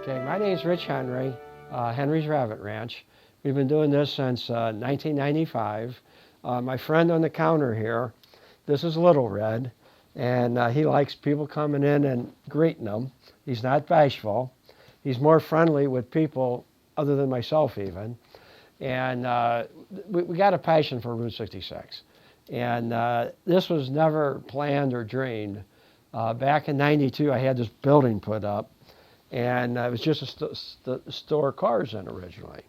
Okay, my name's Rich Henry, Henry's Rabbit Ranch. We've been doing this since 1995. My friend on the counter here, this is Little Red, and he likes people coming in and greeting them. He's not bashful. He's more friendly with people other than myself even. And we got a passion for Route 66. And this was never planned or dreamed. Back in '92, I had this building put up, and it was just to store cars in originally.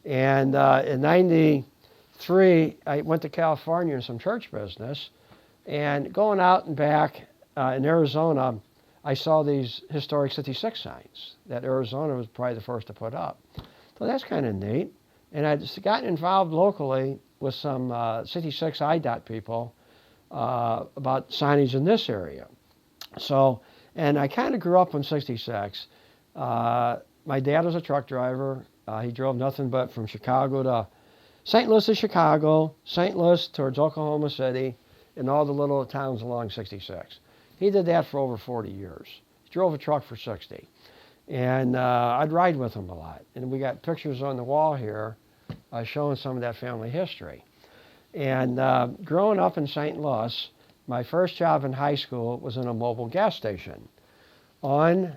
And in '93, I went to California in some church business, and going out and back in Arizona, I saw these historic 66 signs that Arizona was probably the first to put up. So that's kind of neat. And I'd just gotten involved locally with some 66 IDOT people about signage in this area. So, and I kind of grew up on 66. My dad was a truck driver. He drove nothing but from Chicago to St. Louis to Chicago, St. Louis towards Oklahoma City, and all the little towns along 66. He did that for over 40 years. He drove a truck for 60. And I'd ride with him a lot. And we got pictures on the wall here showing some of that family history. And growing up in St. Louis, my first job in high school was in a mobile gas station on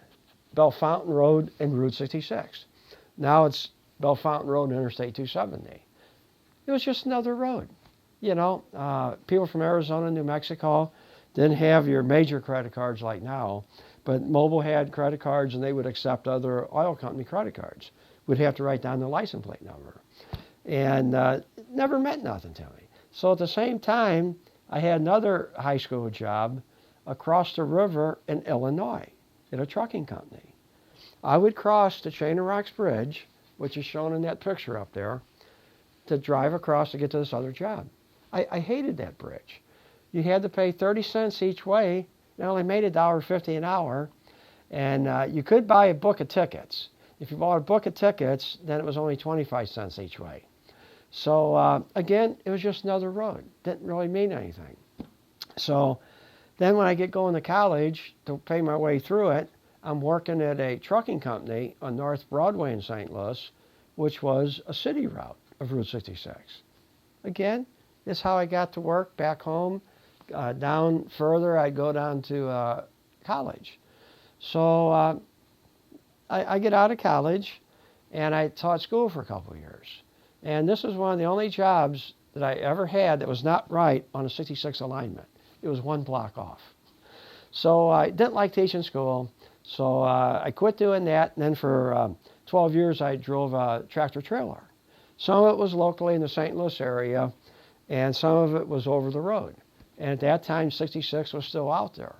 Bellefontaine Road and Route 66. Now it's Bellefontaine Road and Interstate 270. It was just another road. You know, people from Arizona, New Mexico didn't have your major credit cards like now, but Mobile had credit cards and they would accept other oil company credit cards. We'd have to write down the license plate number. And it never meant nothing to me. So at the same time, I had another high school job across the river in Illinois at a trucking company. I would cross the Chain of Rocks Bridge, which is shown in that picture up there, to drive across to get to this other job. I hated that bridge. You had to pay 30 cents each way. It only made $1.50 an hour. And you could buy a book of tickets. If you bought a book of tickets, then it was only 25 cents each way. So again, it was just another road. Didn't really mean anything. So then when I get going to college to pay my way through it, I'm working at a trucking company on North Broadway in St. Louis, which was a city route of Route 66. Again, this is how I got to work back home. Down further, I'd go down to college. So I get out of college, and I taught school for a couple of years. And this was one of the only jobs that I ever had that was not right on a 66 alignment. It was one block off. So I didn't like teaching school, so I quit doing that. And then for 12 years, I drove a tractor trailer. Some of it was locally in the St. Louis area, and some of it was over the road. And at that time, 66 was still out there.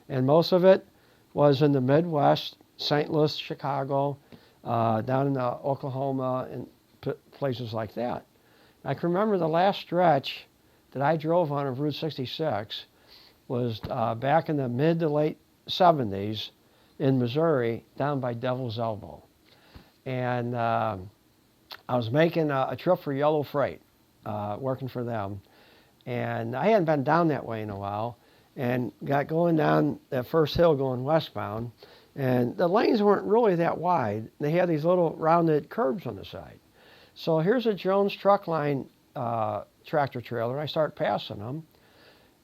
And most of it was in the Midwest, St. Louis, Chicago, down in Oklahoma, and places like that. I can remember the last stretch that I drove on of Route 66 was back in the mid to late 70s in Missouri, down by Devil's Elbow. And I was making a trip for Yellow Freight, working for them. And I hadn't been down that way in a while, and got going down that first hill going westbound. And the lanes weren't really that wide. They had these little rounded curbs on the side. So here's a Jones truck line tractor trailer. I start passing them.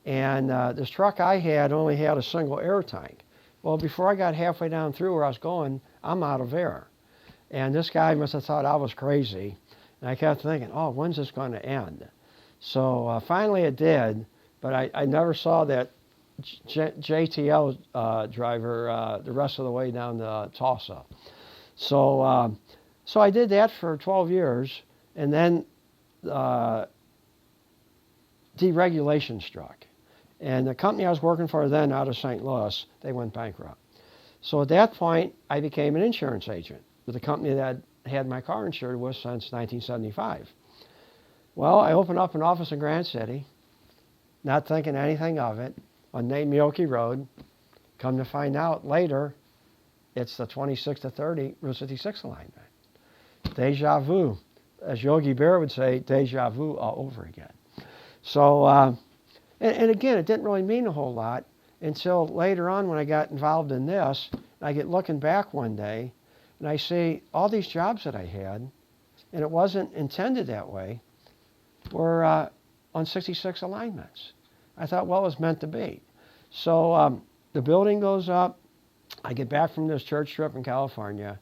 And this truck I had only had a single air tank. Well, before I got halfway down through where I was going, I'm out of air. And this guy must have thought I was crazy. And I kept thinking, oh, when's this going to end? So finally it did, but I never saw that JTL driver the rest of the way down to Tulsa. So I did that for 12 years, and then deregulation struck. And the company I was working for then out of St. Louis, they went bankrupt. So at that point, I became an insurance agent with a company that had my car insured with since 1975. Well, I opened up an office in Grand City, not thinking anything of it, on Nate-Meoki Road. Come to find out later, it's the 26 to 30 Route 66 alignment. Deja vu. As Yogi Bear would say, deja vu all over again. So, and again, it didn't really mean a whole lot until later on when I got involved in this. I get looking back one day, and I see all these jobs that I had, and it wasn't intended that way, were on 66 alignments. I thought, well, it was meant to be. So the building goes up. I get back from this church trip in California,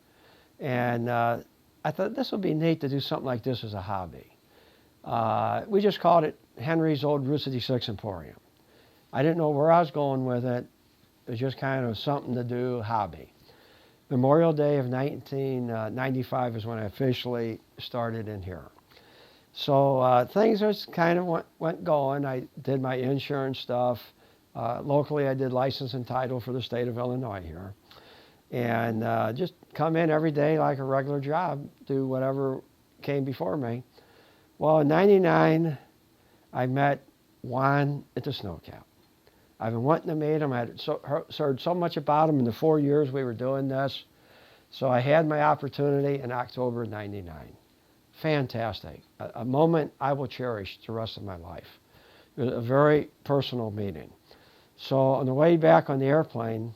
and I thought this would be neat to do something like this as a hobby. We just called it Henry's Old Route 66 Emporium. I didn't know where I was going with it. It was just kind of something to do, hobby. Memorial Day of 1995 is when I officially started in here. So things just kind of went going. I did my insurance stuff. Locally, I did license and title for the state of Illinois here. And just come in every day like a regular job, do whatever came before me. Well, in '99, I met Juan at the Snowcap. I've been wanting to meet him. I had heard so much about him in the 4 years we were doing this. So I had my opportunity in October of '99. Fantastic. A moment I will cherish the rest of my life. It was a very personal meeting. So on the way back on the airplane,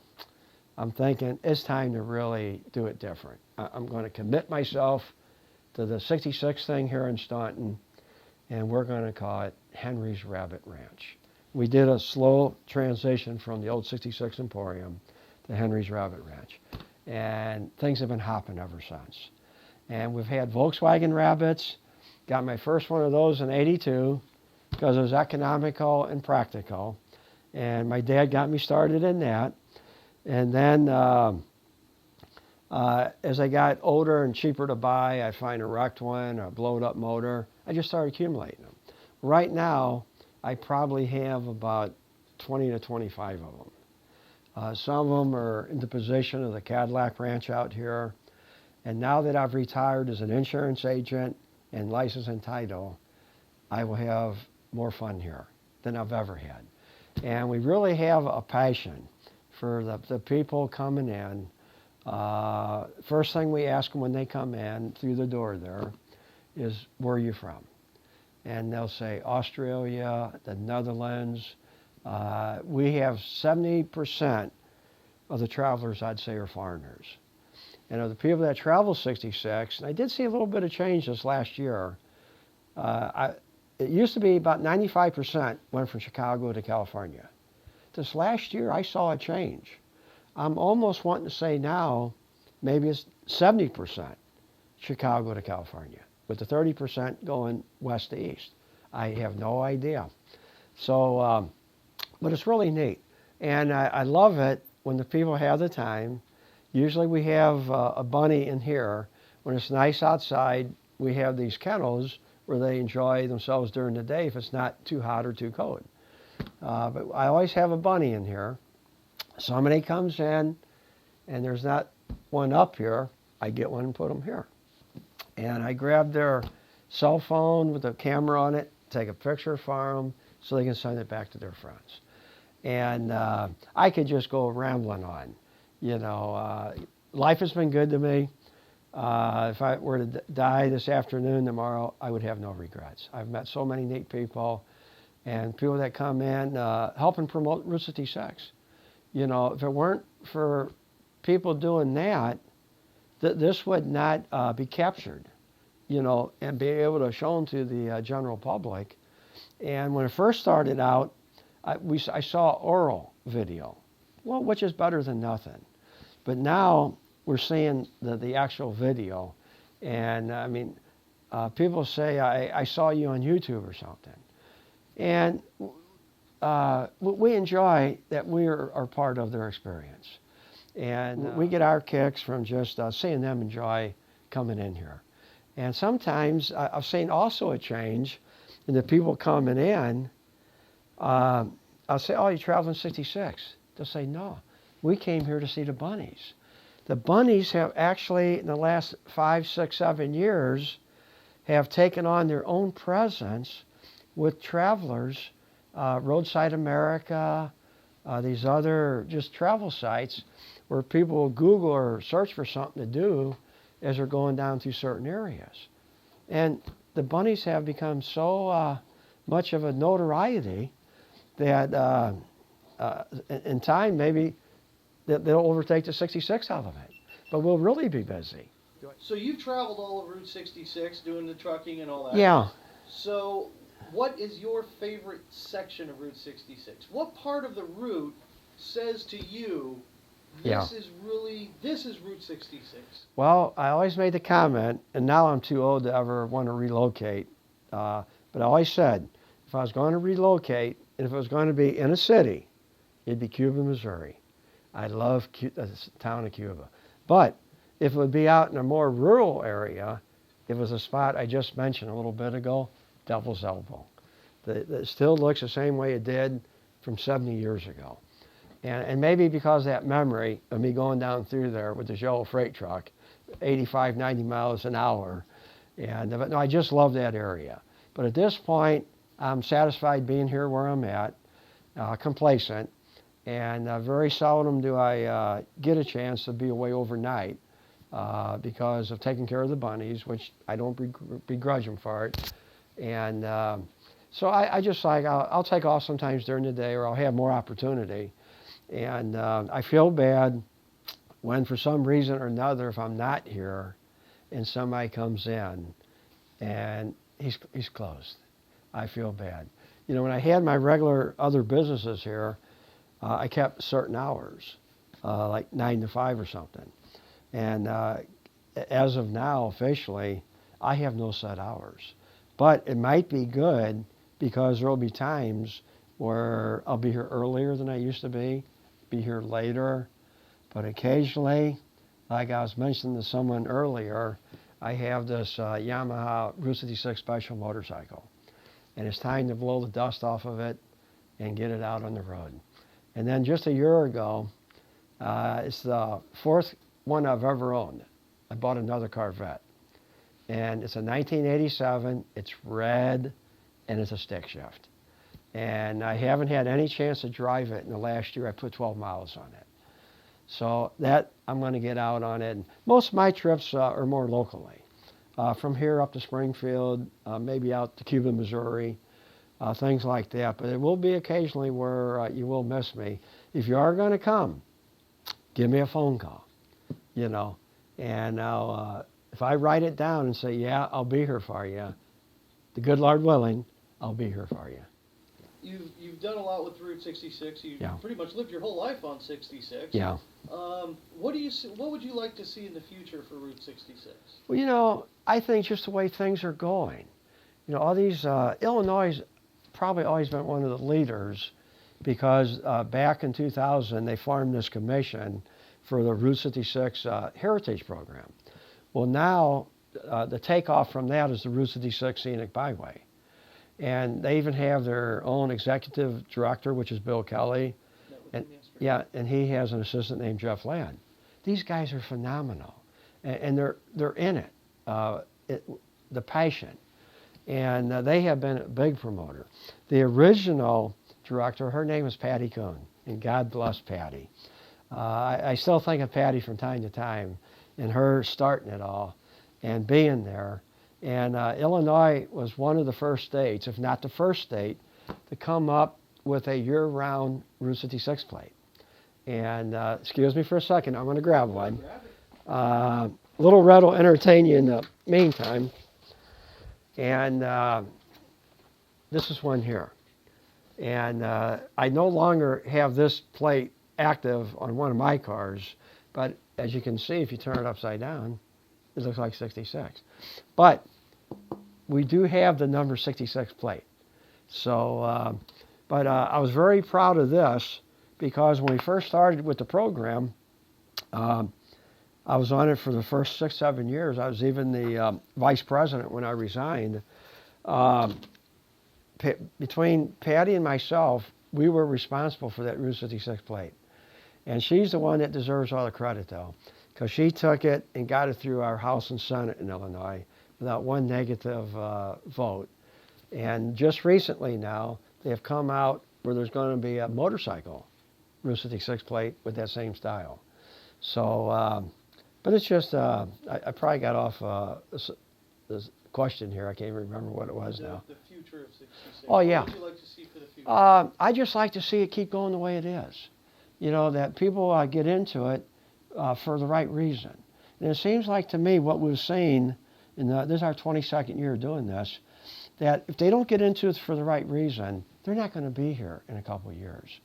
I'm thinking it's time to really do it different. I'm going to commit myself to the 66 thing here in Staunton, and we're going to call it Henry's Rabbit Ranch. We did a slow transition from the old 66 Emporium to Henry's Rabbit Ranch, and things have been hopping ever since. And we've had Volkswagen Rabbits. Got my first one of those in '82 because it was economical and practical, and my dad got me started in that. And then as I got older and cheaper to buy, I find a wrecked one, a blowed up motor. I just started accumulating them. Right now, I probably have about 20 to 25 of them. Some of them are in the possession of the Cadillac Ranch out here. And now that I've retired as an insurance agent and license and title, I will have more fun here than I've ever had. And we really have a passion for the people coming in. First thing we ask them when they come in through the door there is, where are you from? And they'll say Australia, the Netherlands. We have 70% of the travelers, I'd say, are foreigners. And of the people that travel 66, and I did see a little bit of change this last year. It used to be about 95% went from Chicago to California. This last year, I saw a change. I'm almost wanting to say now, maybe it's 70% Chicago to California, with the 30% going west to east. I have no idea. So, but it's really neat. And I love it when the people have the time. Usually we have a bunny in here. When it's nice outside, we have these kennels where they enjoy themselves during the day if it's not too hot or too cold. But I always have a bunny in here. Somebody comes in and there's not one up here, I get one and put them here. And I grab their cell phone with a camera on it, take a picture for them so they can send it back to their friends. And I could just go rambling on. You know, life has been good to me. If I were to die this afternoon, tomorrow, I would have no regrets. I've met so many neat people and people that come in helping promote Route 66. You know, if it weren't for people doing that, this would not be captured, you know, and be able to shown to the general public. And when it first started out, I saw oral video, well, which is better than nothing. But now we're seeing the actual video. And I mean, people say, I saw you on YouTube or something. And we enjoy that we are part of their experience. And we get our kicks from just seeing them enjoy coming in here. And sometimes I've seen also a change in the people coming in. I'll say, oh, you traveling 66? They'll say, no, we came here to see the bunnies. The bunnies have actually, in the last 5, 6, 7 years, have taken on their own presence with travelers, Roadside America, these other just travel sites where people will Google or search for something to do as they're going down through certain areas. And the bunnies have become so much of a notoriety that in time maybe they'll overtake the 66 out of it. but we'll really be busy. So you've traveled all of Route 66 doing the trucking and all that. Yeah. So what is your favorite section of Route 66? What part of the route says to you, this is Route 66? Well, I always made the comment, and now I'm too old to ever want to relocate, but I always said, if I was going to relocate, and if it was going to be in a city, it'd be Cuba, Missouri. I love the town of Cuba. But if it would be out in a more rural area, it was a spot I just mentioned a little bit ago, Devil's Elbow. It still looks the same way it did from 70 years ago. And maybe because of that memory of me going down through there with this yellow freight truck, 85, 90 miles an hour. But no, I just love that area. But at this point, I'm satisfied being here where I'm at, complacent. And very seldom do I get a chance to be away overnight because of taking care of the bunnies, which I don't begrudge them for it. And so I just like, I'll take off sometimes during the day, or I'll have more opportunity. And I feel bad when for some reason or another, if I'm not here and somebody comes in and he's closed. I feel bad. You know, when I had my regular other businesses here, I kept certain hours, like 9 to 5 or something. And as of now, officially, I have no set hours. But it might be good because there will be times where I'll be here earlier than I used to be here later. But occasionally, like I was mentioning to someone earlier, I have this Yamaha Route 66 special motorcycle. And it's time to blow the dust off of it and get it out on the road. And then just a year ago, it's the 4th one I've ever owned. I bought another Corvette. And it's a 1987, it's red, and it's a stick shift. And I haven't had any chance to drive it in the last year. I put 12 miles on it. So that, I'm going to get out on it. And most of my trips are more locally. From here up to Springfield, maybe out to Cuba, Missouri, things like that. But it will be occasionally where you will miss me. If you are going to come, give me a phone call, you know. And if I write it down and say, yeah, I'll be here for you, the good Lord willing, I'll be here for you. You've done a lot with Route 66. You've pretty much lived your whole life on 66. Yeah. What would you like to see in the future for Route 66? Well, you know, I think just the way things are going. You know, all these, Illinois probably always been one of the leaders because back in 2000, they formed this commission for the Route 66 Heritage Program. Well, now, the takeoff from that is the Route 66 Scenic Byway. And they even have their own executive director, which is Bill Kelly. And, and he has an assistant named Jeff Ladd. These guys are phenomenal. And they're in it, the passion. And they have been a big promoter. The original director, her name is Patty Kuhn, and God bless Patty. I still think of Patty from time to time, and her starting it all and being there. And Illinois was one of the first states, if not the first state, to come up with a year-round Route 66 plate. And excuse me for a second, I'm going to grab one. Little Red will entertain you in the meantime. And this is one here. And I no longer have this plate active on one of my cars, but as you can see, if you turn it upside down, it looks like 66. But we do have the number 66 plate. So, I was very proud of this because when we first started with the program, I was on it for the first 6, 7 years. I was even the vice president when I resigned. Between Patty and myself, we were responsible for that Route 66 plate. And she's the one that deserves all the credit, though, because she took it and got it through our House and Senate in Illinois without one negative vote. And just recently now, they have come out where there's going to be a motorcycle Route 66 plate with that same style. So, but it's just, I probably got off this question here. I can't even remember what it was now. The future of 66. Oh, yeah. What would you like to see for the future? I just like to see it keep going the way it is. You know, that people get into it for the right reason. And it seems like to me what we've seen, this is our 22nd year doing this, that if they don't get into it for the right reason, they're not going to be here in a couple of years.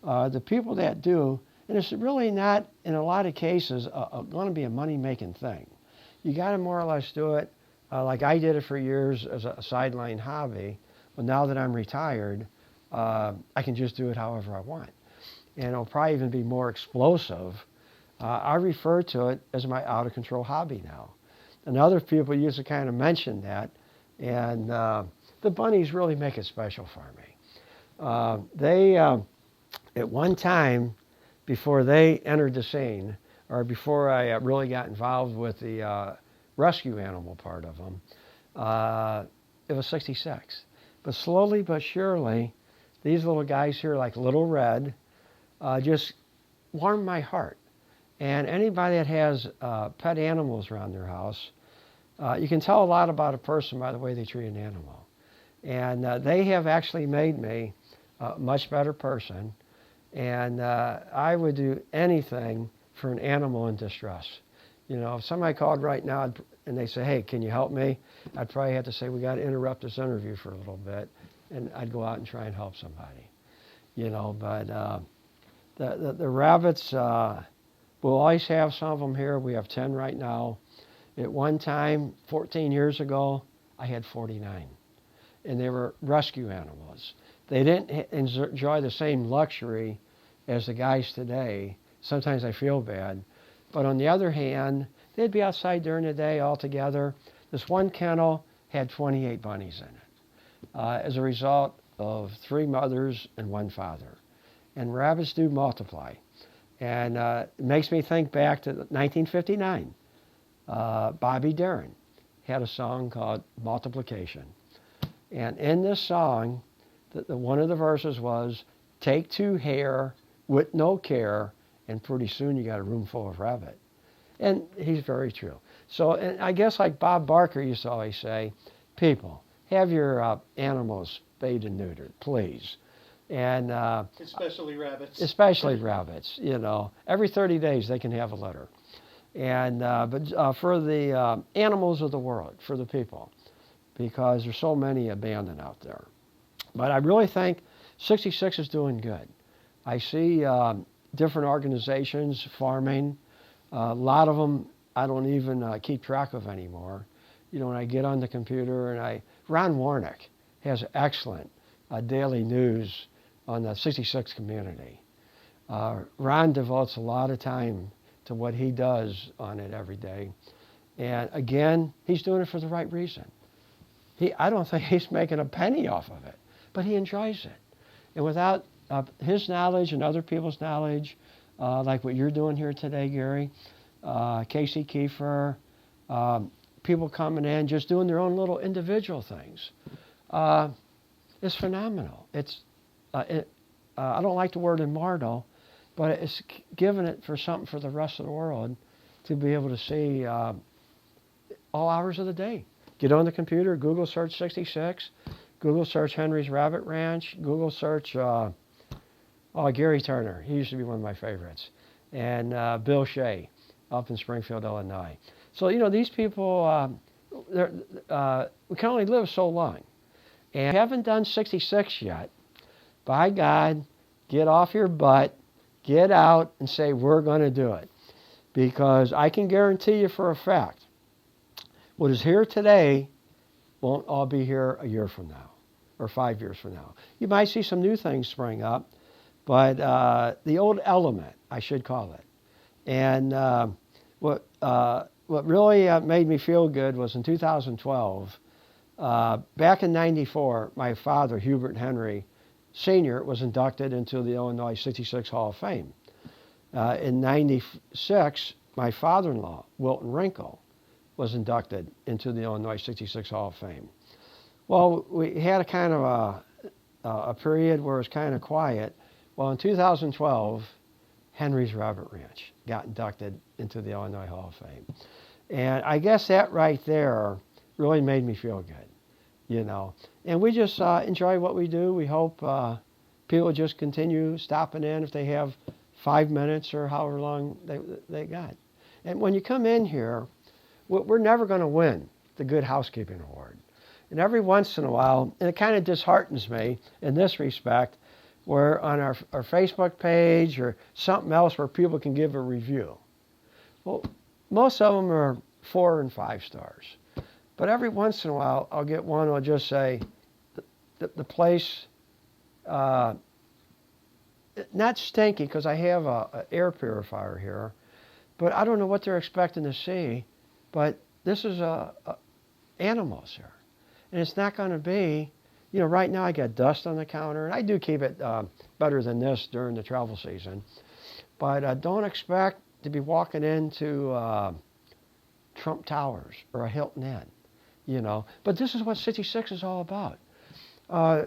The people that do, and it's really not, in a lot of cases, going to be a money-making thing. You got to more or less do it like I did it for years as a sideline hobby. But now that I'm retired, I can just do it however I want. And it'll probably even be more explosive. I refer to it as my out-of-control hobby now. And other people used to kind of mention that. And the bunnies really make it special for me. They, at one time, before they entered the scene, or before I really got involved with the rescue animal part of them, it was 66. But slowly but surely, these little guys here, like Little Red, just warmed my heart. And anybody that has pet animals around their house, you can tell a lot about a person by the way they treat an animal. And they have actually made me a much better person. And I would do anything for an animal in distress. You know, if somebody called right now and they say, hey, can you help me? I'd probably have to say, we got to interrupt this interview for a little bit. And I'd go out and try and help somebody. You know, but the rabbits, we'll always have some of them here. We have 10 right now. At one time, 14 years ago, I had 49. And they were rescue animals. They didn't enjoy the same luxury as the guys today. Sometimes I feel bad. But on the other hand, they'd be outside during the day all together. This one kennel had 28 bunnies in it as a result of 3 mothers and 1 father. And rabbits do multiply. And it makes me think back to 1959. Bobby Darin had a song called Multiplication. And in this song, one of the verses was, take 2 hare with no care, and pretty soon you got a room full of rabbit. And he's very true. So and I guess like Bob Barker used to always say, people, have your animals spayed and neutered, please. And especially rabbits. Especially rabbits, you know. Every 30 days they can have a litter. And but for the animals of the world, for the people, because there's so many abandoned out there. But I really think 66 is doing good. I see different organizations farming. A lot of them I don't even keep track of anymore. You know, when I get on the computer and Ron Warnick has excellent daily news on the 66 community. Ron devotes a lot of time to what he does on it every day. And again, he's doing it for the right reason. I don't think he's making a penny off of it, but he enjoys it. And without his knowledge and other people's knowledge, like what you're doing here today, Gary, Casey Kiefer, people coming in, just doing their own little individual things, it's phenomenal. I don't like the word immortal, but it's giving it for something for the rest of the world to be able to see all hours of the day. Get on the computer, Google search 66, Google search Henry's Rabbit Ranch, Google search Gary Turner. He used to be one of my favorites. And Bill Shea up in Springfield, Illinois. So, you know, these people, we can only live so long. And haven't done 66 yet. By God, get off your butt, get out and say, we're going to do it. Because I can guarantee you for a fact, what is here today won't all be here a year from now or 5 years from now. You might see some new things spring up, but the old element, I should call it. And what really made me feel good was in 2012, back in 94, my father, Hubert Henry Sr., was inducted into the Illinois 66 Hall of Fame. In 96, my father-in-law, Wilton Wrinkle, was inducted into the Illinois 66 Hall of Fame. Well, we had a kind of a period where it was kind of quiet. Well, in 2012, Henry's Rabbit Ranch got inducted into the Illinois Hall of Fame. And I guess that right there really made me feel good, you know. And we just enjoy what we do. We hope people just continue stopping in if they have 5 minutes or however long they got. And when you come in here, we're never going to win the Good Housekeeping Award. And every once in a while, and it kind of disheartens me in this respect, where on our Facebook page or something else where people can give a review. Well, most of them are 4 and 5 stars. But every once in a while, I'll get one that'll just say, the place, not stinky, because I have an air purifier here, but I don't know what they're expecting to see, but this is animals here. And it's not going to be, right now I got dust on the counter, and I do keep it better than this during the travel season. But don't expect to be walking into Trump Towers or a Hilton Inn, But this is what 66 is all about.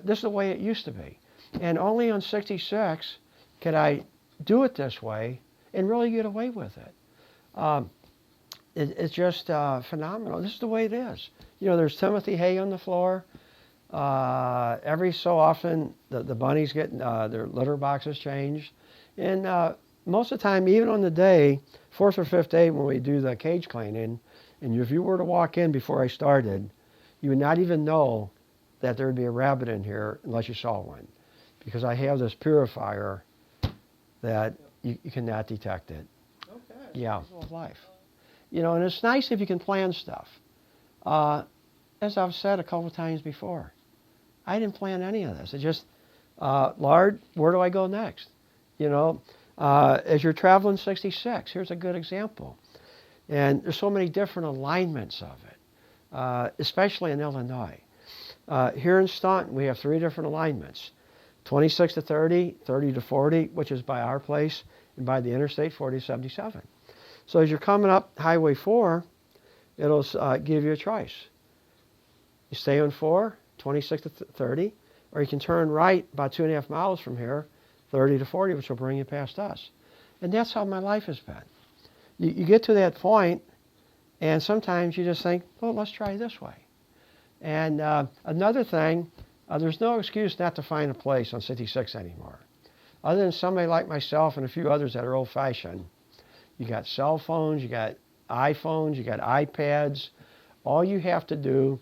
This is the way it used to be. And only on 66 could I do it this way and really get away with it. It's just phenomenal. This is the way it is. There's Timothy hay on the floor. Every so often, the bunnies get their litter boxes changed. And most of the time, even on the day, 4th or 5th day when we do the cage cleaning, and if you were to walk in before I started, you would not even know that there would be a rabbit in here unless you saw one. Because I have this purifier that you cannot detect it. Okay. Yeah, of life. And it's nice if you can plan stuff. As I've said a couple of times before, I didn't plan any of this. It just, Lord, where do I go next? As you're traveling 66, here's a good example. And there's so many different alignments of it, especially in Illinois. Here in Staunton, we have 3 different alignments. 26 to 30, 30 to 40, which is by our place, and by the interstate, 40 to 77. So as you're coming up Highway 4, it'll give you a choice. You stay on 4, 26 to 30, or you can turn right about 2.5 miles from here, 30 to 40, which will bring you past us. And that's how my life has been. You get to that point, and sometimes you just think, well, let's try this way. And another thing, there's no excuse not to find a place on 66 anymore. Other than somebody like myself and a few others that are old-fashioned. You got cell phones, you got iPhones, you got iPads. All you have to do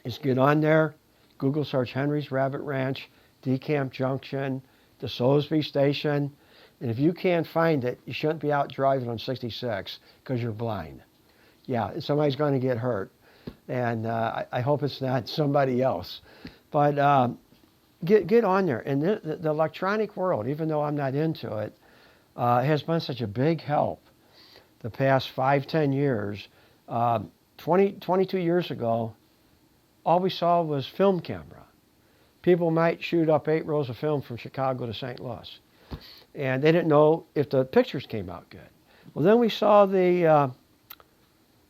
is get on there, Google search Henry's Rabbit Ranch, Decamp Junction, the Soulsby Station, and if you can't find it, you shouldn't be out driving on 66 because you're blind. Yeah, somebody's going to get hurt, and I hope it's not somebody else. But get on there. And the electronic world, even though I'm not into it, has been such a big help the past 5-10 years. 22 years ago, all we saw was film camera. People might shoot up 8 rolls of film from Chicago to St. Louis. And they didn't know if the pictures came out good. Well, then we saw the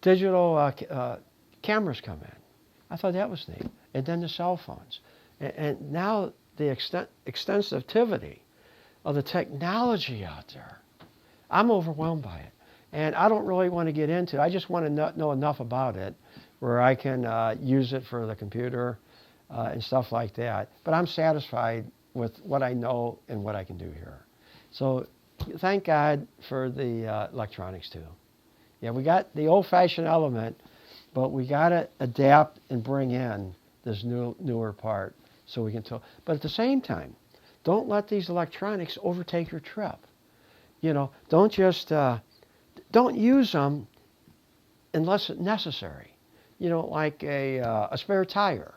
digital cameras come in. I thought that was neat. And then the cell phones. And now the extensivity of the technology out there. I'm overwhelmed by it. And I don't really want to get into it. I just want to know enough about it where I can use it for the computer and stuff like that. But I'm satisfied with what I know and what I can do here. So thank God for the electronics too. Yeah, we got the old-fashioned element, but we got to adapt and bring in this newer part so we can tell. But at the same time, don't let these electronics overtake your trip. Don't just, don't use them unless it's necessary. Like a spare tire.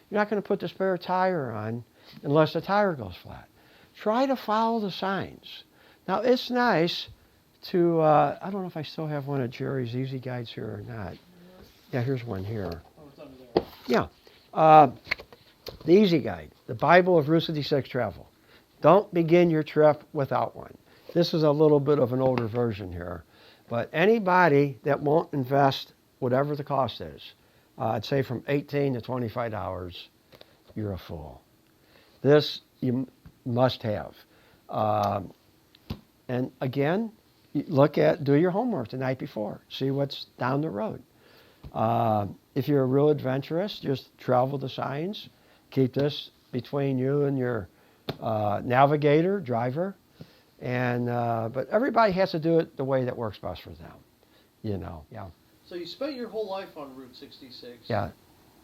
You're not going to put the spare tire on unless the tire goes flat. Try to follow the signs. Now, it's nice to, I don't know if I still have one of Jerry's Easy Guides here or not. Yeah, here's one here. Oh, it's under there. Yeah. The Easy Guide, the Bible of Route 66 travel. Don't begin your trip without one. This is a little bit of an older version here. But anybody that won't invest whatever the cost is, I'd say from $18 to $25, you're a fool. This you must have. And again, do your homework the night before. See what's down the road. If you're a real adventurous, just travel the signs. Keep this between you and your navigator, driver. And but everybody has to do it the way that works best for them, you know. Yeah. So you spent your whole life on Route 66. Yeah.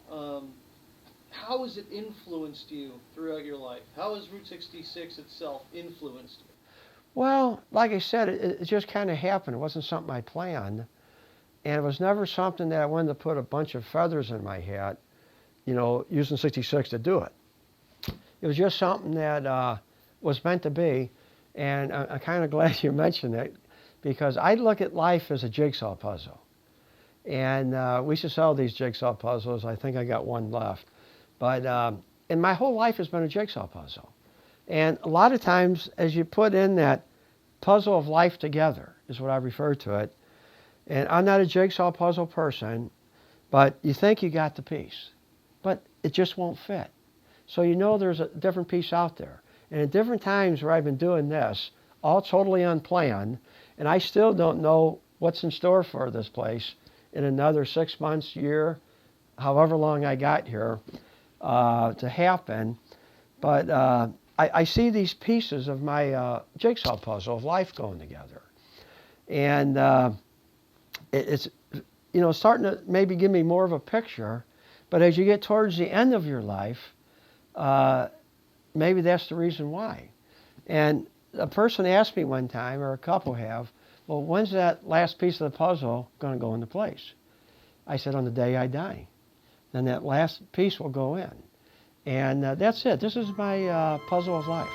How has it influenced you throughout your life? How has Route 66 itself influenced you? Well, like I said, it just kind of happened. It wasn't something I planned. And it was never something that I wanted to put a bunch of feathers in my hat, you know, using 66 to do it. It was just something that was meant to be. And I'm kind of glad you mentioned it, because I look at life as a jigsaw puzzle. And we should sell these jigsaw puzzles. I think I got one left. But and my whole life has been a jigsaw puzzle. And a lot of times, as you put in that puzzle of life together, is what I refer to it. And I'm not a jigsaw puzzle person, but you think you got the piece, but it just won't fit. So you know there's a different piece out there. And at different times where I've been doing this, all totally unplanned, and I still don't know what's in store for this place in another 6 months, year, however long I got here to happen. But I see these pieces of my jigsaw puzzle of life going together. And it's, you know, starting to maybe give me more of a picture. But as you get towards the end of your life, maybe that's the reason why. And a person asked me one time, or a couple have, well, when's that last piece of the puzzle going to go into place? I said, on the day I die. Then that last piece will go in. And that's it. This is my puzzle of life.